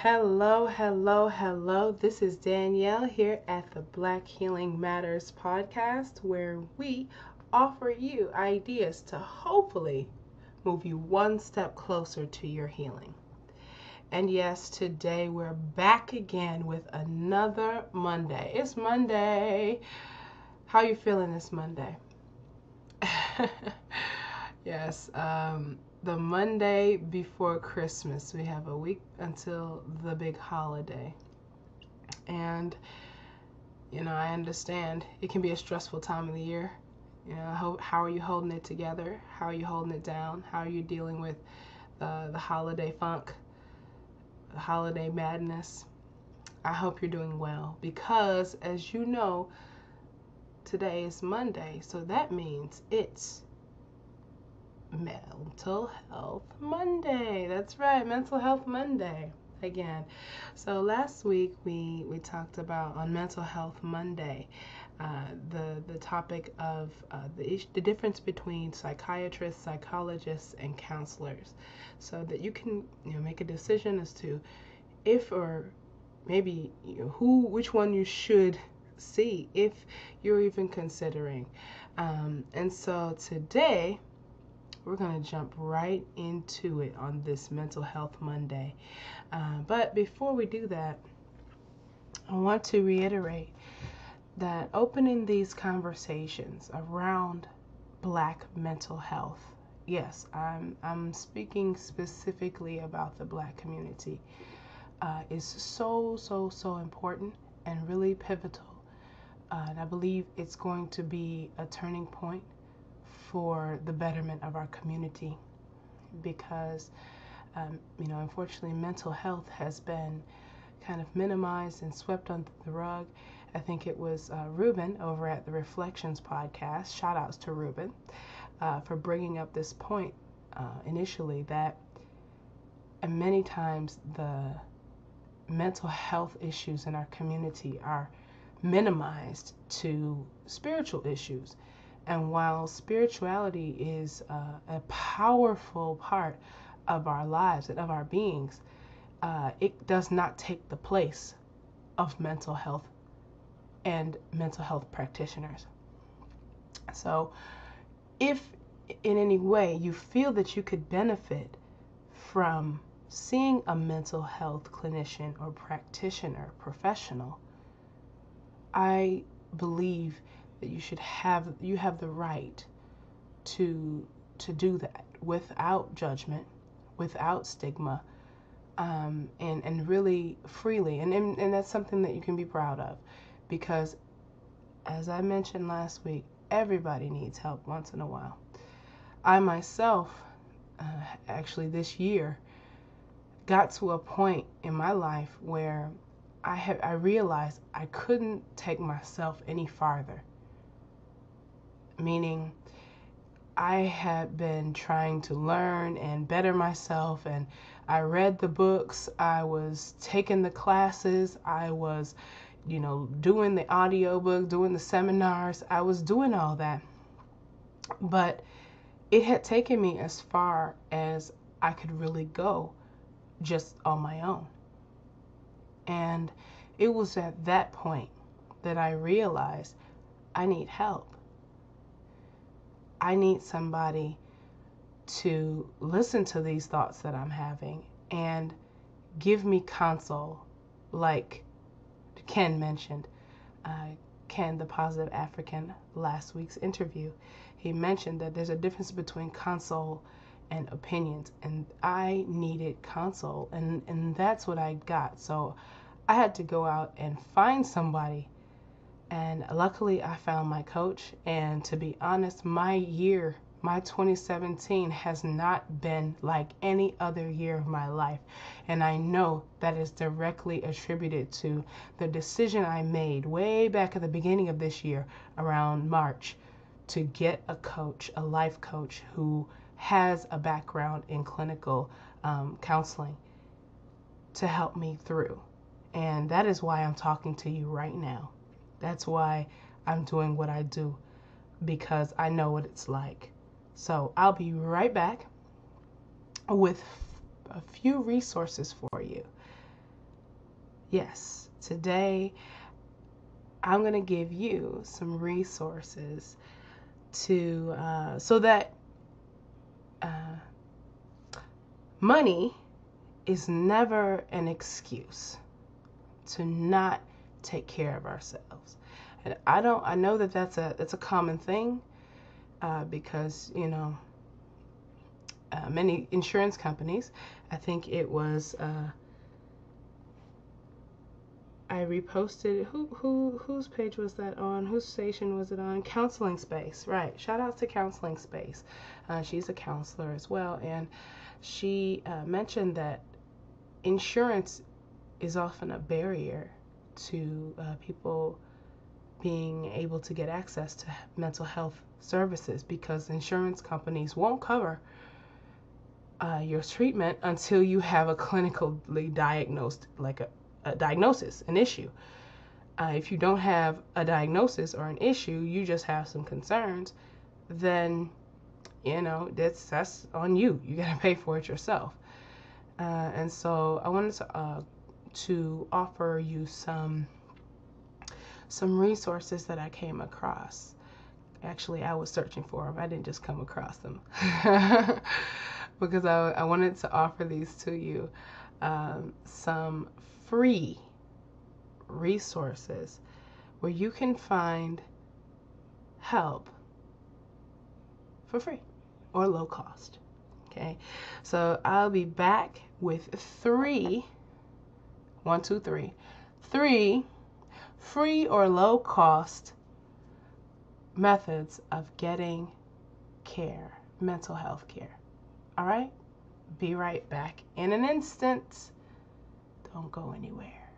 Hello, hello, hello. This is Danielle here at the Black Healing Matters podcast, where we offer you ideas to hopefully move you one step closer to your healing. And yes, today we're back again with another Monday. It's Monday. How you feeling this Monday? Yes, the Monday before Christmas. We have a week until the big holiday. And, I understand it can be a stressful time of the year. How are you holding it together? How are you holding it down? How are you dealing with the holiday funk, the holiday madness? I hope you're doing well because, as you know, today is Monday, so that means it's Mental Health Monday. That's right, Mental Health Monday again. So last week we talked about on Mental Health Monday the topic of the difference between psychiatrists, psychologists, and counselors, so that you can make a decision as to if or maybe which one you should see if you're even considering. And so today we're going to jump right into it on this Mental Health Monday. But before we do that, I want to reiterate that opening these conversations around Black mental health, yes, I'm speaking specifically about the Black community, is so important and really pivotal. And I believe it's going to be a turning point for the betterment of our community because, unfortunately, mental health has been kind of minimized and swept under the rug. I think it was Ruben over at the Reflections podcast, shout outs to Ruben, for bringing up this point initially that many times the mental health issues in our community are minimized to spiritual issues. And while spirituality is a powerful part of our lives and of our beings, it does not take the place of mental health and mental health practitioners. So if in any way you feel that you could benefit from seeing a mental health clinician or practitioner, professional, I believe that you have the right to do that without judgment, without stigma, and really freely, and that's something that you can be proud of, because as I mentioned last week, everybody needs help once in a while. I myself, actually this year, got to a point in my life where I realized I couldn't take myself any farther. Meaning, I had been trying to learn and better myself, and I read the books, I was taking the classes, I was, doing the audiobook, doing the seminars, I was doing all that. But it had taken me as far as I could really go just on my own. And it was at that point that I realized I need help. I need somebody to listen to these thoughts that I'm having and give me counsel, like Ken mentioned. Ken, the Positive African, last week's interview, he mentioned that there's a difference between counsel and opinions, and I needed counsel, and that's what I got. So I had to go out and find somebody, and luckily I found my coach. And to be honest, my 2017 has not been like any other year of my life, and I know that is directly attributed to the decision I made way back at the beginning of this year, around March, to get a coach, a life coach who has a background in clinical counseling to help me through. And that is why I'm talking to you right now. That's why I'm doing what I do, because I know what it's like. So I'll be right back with a few resources for you. yes, today I'm going to give you some resources to so that money is never an excuse to not take care of ourselves. And I know that that's a common thing because many insurance companies, I think it was I reposted whose page was that on? Whose station was it on? Counseling Space, right? Shout out to Counseling Space. She's a counselor as well, and she mentioned that insurance is often a barrier to people being able to get access to mental health services because insurance companies won't cover your treatment until you have a clinically diagnosed, like a diagnosis, an issue. If you don't have a diagnosis or an issue, you just have some concerns, then that's on you. You gotta pay for it yourself. And so I wanted to offer you some resources that I came across. Actually, I was searching for them. I didn't just come across them because I wanted to offer these to you. Some free resources where you can find help for free or low cost. Okay, so I'll be back with three free or low cost methods of getting care, mental health care. All right, be right back in an instant. Don't go anywhere.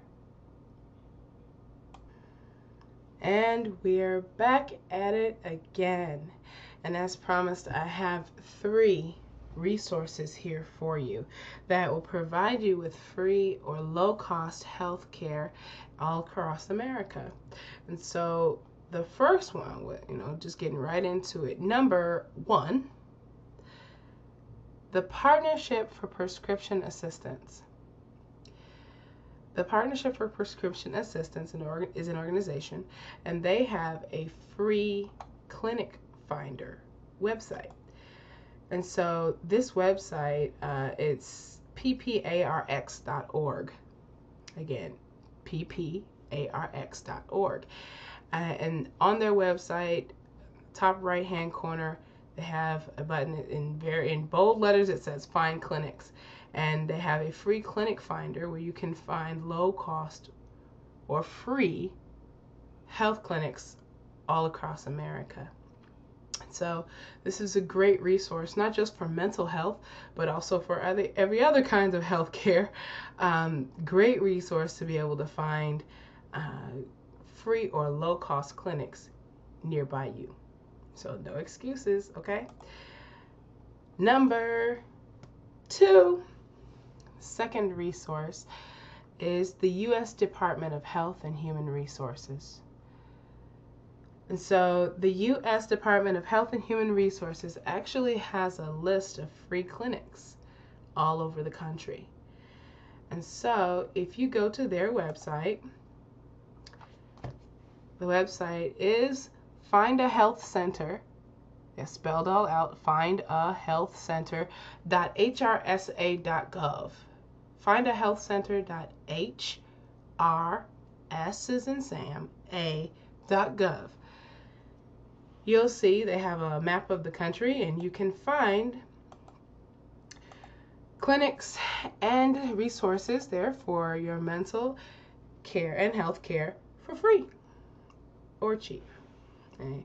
And we're back at it again. And as promised, I have 3 resources here for you that will provide you with free or low-cost health care all across America. And so the first one, just getting right into it. Number 1, the Partnership for Prescription Assistance. The Partnership for Prescription Assistance is an organization, and they have a free clinic finder website. And so this website, it's pparx.org. Again, pparx.org. And on their website, top right-hand corner, they have a button in bold letters. It says Find Clinics. And they have a free clinic finder where you can find low cost or free health clinics all across America. So this is a great resource, not just for mental health, but also for every other kind of health care. Great resource to be able to find free or low cost clinics nearby you. So no excuses, okay? Number 2. Second resource is the U.S. Department of Health and Human Resources. And so the U.S. Department of Health and Human Resources actually has a list of free clinics all over the country. And so if you go to their website, the website is Find a Health Center. It's spelled all out, findahealthcenter.hrsa.gov. findahealthcenter.hrsa.gov. You'll see they have a map of the country, and you can find clinics and resources there for your mental care and health care for free or cheap. Okay?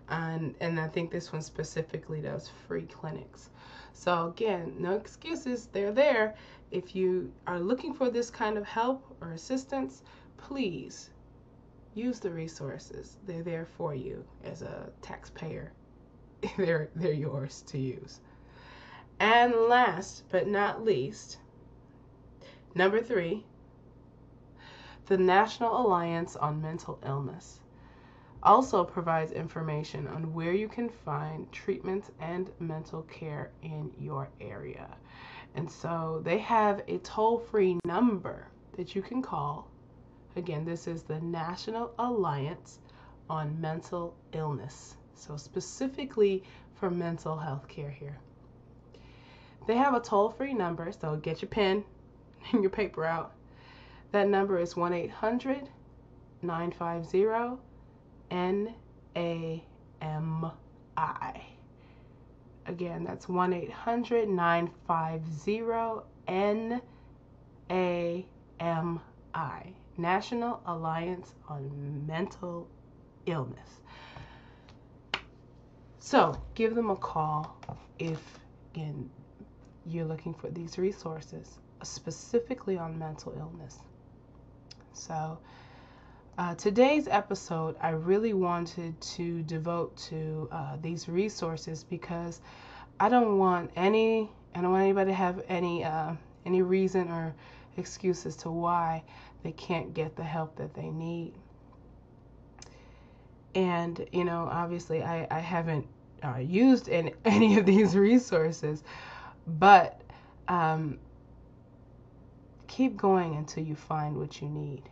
And I think this one specifically does free clinics. So again, no excuses. They're there. If you are looking for this kind of help or assistance, please use the resources. They're there for you as a taxpayer. They're yours to use. And last but not least, number 3, the National Alliance on Mental Illness also provides information on where you can find treatment and mental care in your area. And so they have a toll-free number that you can call Again, this is the National Alliance on Mental Illness. So specifically for mental health care here. They have a toll-free number, so get your pen and your paper out. That number is 1-800-950-NAMI. Again, that's 1-800-950-NAMI. National Alliance on Mental Illness. So give them a call if, again, you're looking for these resources, specifically on mental illness. So today's episode, I really wanted to devote to these resources because I don't want anybody to have any reason or excuse as to why they can't get the help that they need. And, obviously I haven't used any of these resources, but keep going until you find what you need.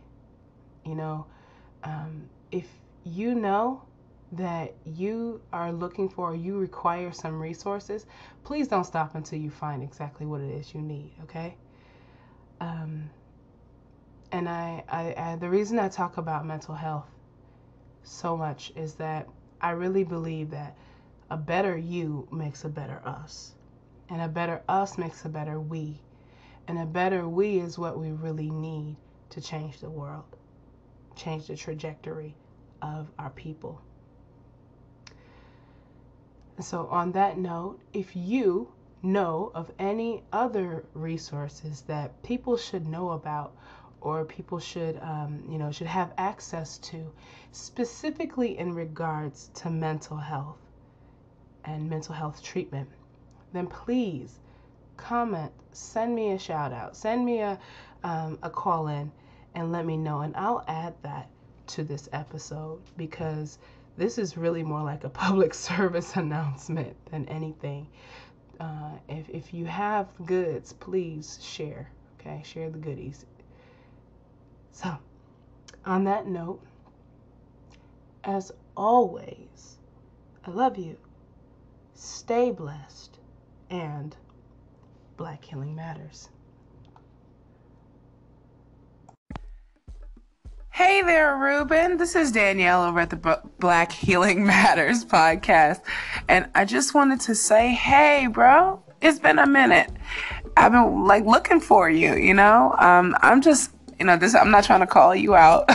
If you know that you are looking for or you require some resources, please don't stop until you find exactly what it is you need, okay? And the reason I talk about mental health so much is that I really believe that a better you makes a better us, and a better us makes a better we, and a better we is what we really need to change the world, change the trajectory of our people. And so on that note, if you know of any other resources that people should know about or people should have access to, specifically in regards to mental health and mental health treatment, then please comment, send me a shout out, send me a call in, and let me know, and I'll add that to this episode, because this is really more like a public service announcement than anything. If you have goods, please share, okay? Share the goodies. So, on that note, as always, I love you. Stay blessed, and Black Healing Matters. Hey there, Ruben. This is Danielle over at the Black Healing Matters podcast. And I just wanted to say, hey, bro, it's been a minute. I've been looking for you, I'm just, I'm not trying to call you out,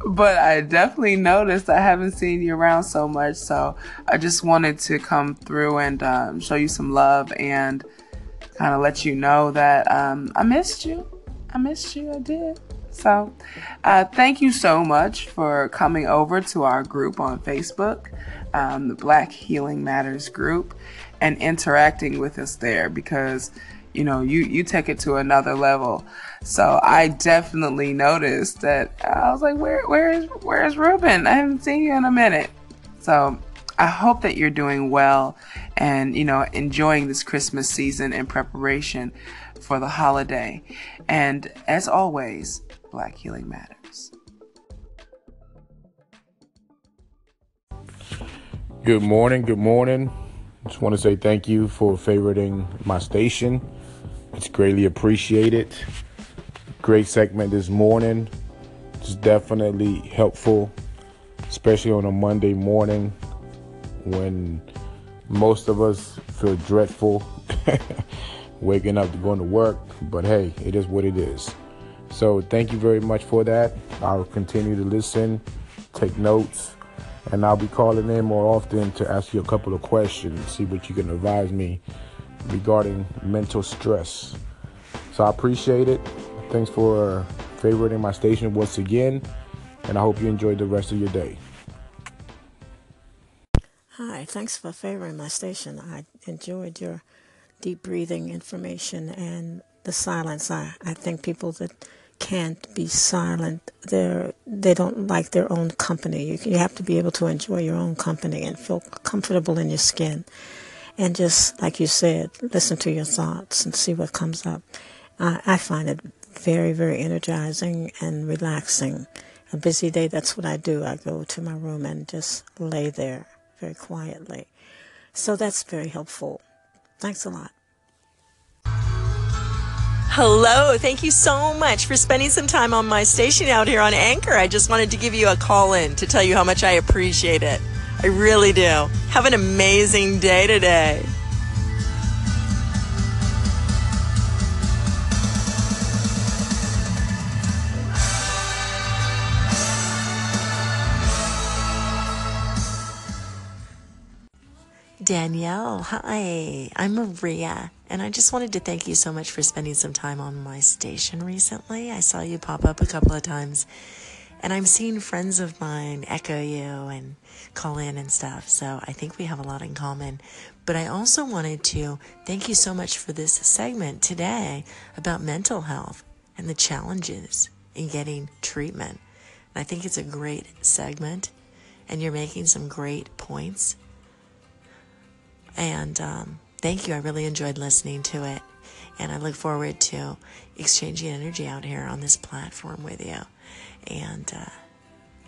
but I definitely noticed I haven't seen you around so much. So I just wanted to come through and show you some love and kind of let you know that I missed you. I did. So thank you so much for coming over to our group on Facebook, the Black Healing Matters group, and interacting with us there, because you take it to another level. So I definitely noticed that. I was like, where's Ruben? I haven't seen you in a minute. So I hope that you're doing well and enjoying this Christmas season in preparation for the holiday. And as always, Black Healing Matters. Good morning. Just want to say thank you for favoriting my station. It's greatly appreciated. Great segment this morning. It's definitely helpful, especially on a Monday morning when most of us feel dreadful waking up to going to work. But hey, it is what it is. So thank you very much for that. I'll continue to listen, take notes, and I'll be calling in more often to ask you a couple of questions, see what you can advise me regarding mental stress. So I appreciate it. Thanks for favoriting my station once again, and I hope you enjoy the rest of your day. Hi, thanks for favoring my station. I enjoyed your deep breathing information and the silence. I think people that can't be silent, they don't like their own company. You have to be able to enjoy your own company and feel comfortable in your skin. And just like you said, listen to your thoughts and see what comes up. I find it very, very energizing and relaxing. A busy day, that's what I do. I go to my room and just lay there very quietly. So that's very helpful. Thanks a lot. Hello. Thank you so much for spending some time on my station out here on Anchor. I just wanted to give you a call in to tell you how much I appreciate it. I really do. Have an amazing day today. Danielle, hi, I'm Maria, and I just wanted to thank you so much for spending some time on my station recently. I saw you pop up a couple of times, and I'm seeing friends of mine echo you and call in and stuff, so I think we have a lot in common. But I also wanted to thank you so much for this segment today about mental health and the challenges in getting treatment. And I think it's a great segment, and you're making some great points. And thank you. I really enjoyed listening to it. And I look forward to exchanging energy out here on this platform with you and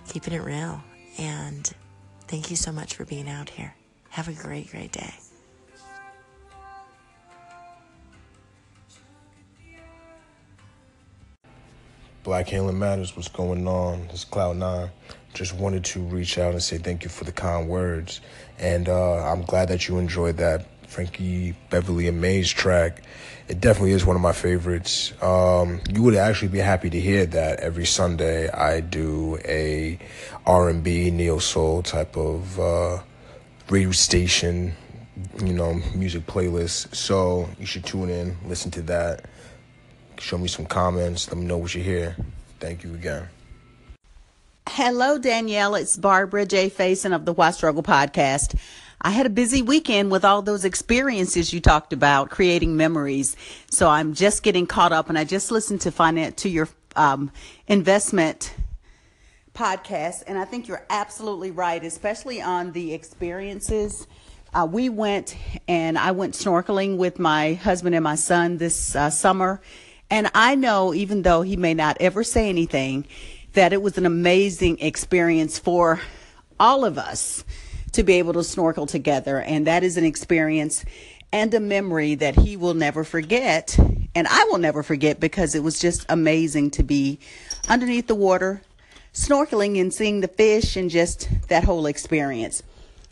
keeping it real. And thank you so much for being out here. Have a great, great day. Black Healing Matters, what's going on? It's Cloud9. Just wanted to reach out and say thank you for the kind words. And I'm glad that you enjoyed that Frankie Beverly and Mays track. It definitely is one of my favorites. You would actually be happy to hear that every Sunday I do a R&B, neo-soul type of radio station, music playlist. So you should tune in, listen to that. Show me some comments. Let me know what you hear. Thank you again. Hello, Danielle. It's Barbara J. Faison of the Why Struggle podcast. I had a busy weekend with all those experiences you talked about, creating memories. So I'm just getting caught up, and I just listened to your investment podcast, and I think you're absolutely right, especially on the experiences. I went snorkeling with my husband and my son this summer. And I know, even though he may not ever say anything, that it was an amazing experience for all of us to be able to snorkel together. And that is an experience and a memory that he will never forget. And I will never forget, because it was just amazing to be underneath the water, snorkeling and seeing the fish and just that whole experience.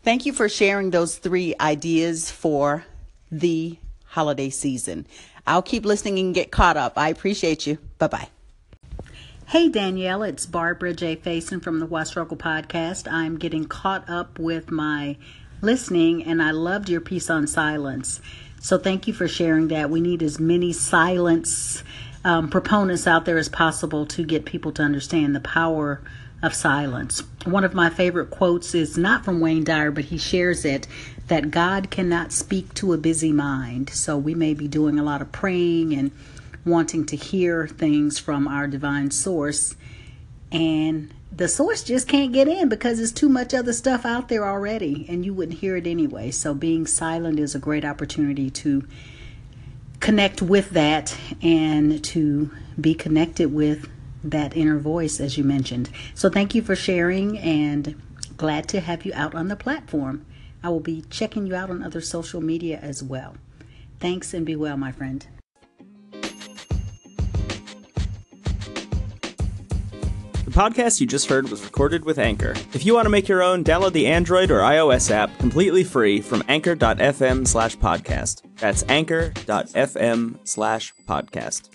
Thank you for sharing those 3 ideas for the holiday season. I'll keep listening and get caught up. I appreciate you. Bye-bye. Hey, Danielle, it's Barbara J. Faison from the Why Struggle podcast. I'm getting caught up with my listening, and I loved your piece on silence. So thank you for sharing that. We need as many silence proponents out there as possible to get people to understand the power of silence. One of my favorite quotes is not from Wayne Dyer, but he shares it, that God cannot speak to a busy mind. So we may be doing a lot of praying and wanting to hear things from our divine source, and the source just can't get in because there's too much other stuff out there already, and you wouldn't hear it anyway. So being silent is a great opportunity to connect with that and to be connected with that inner voice, as you mentioned. So thank you for sharing, and glad to have you out on the platform. I will be checking you out on other social media as well. Thanks, and be well, my friend. The podcast you just heard was recorded with Anchor. If you want to make your own, download the Android or iOS app completely free from anchor.fm/podcast. That's anchor.fm/podcast.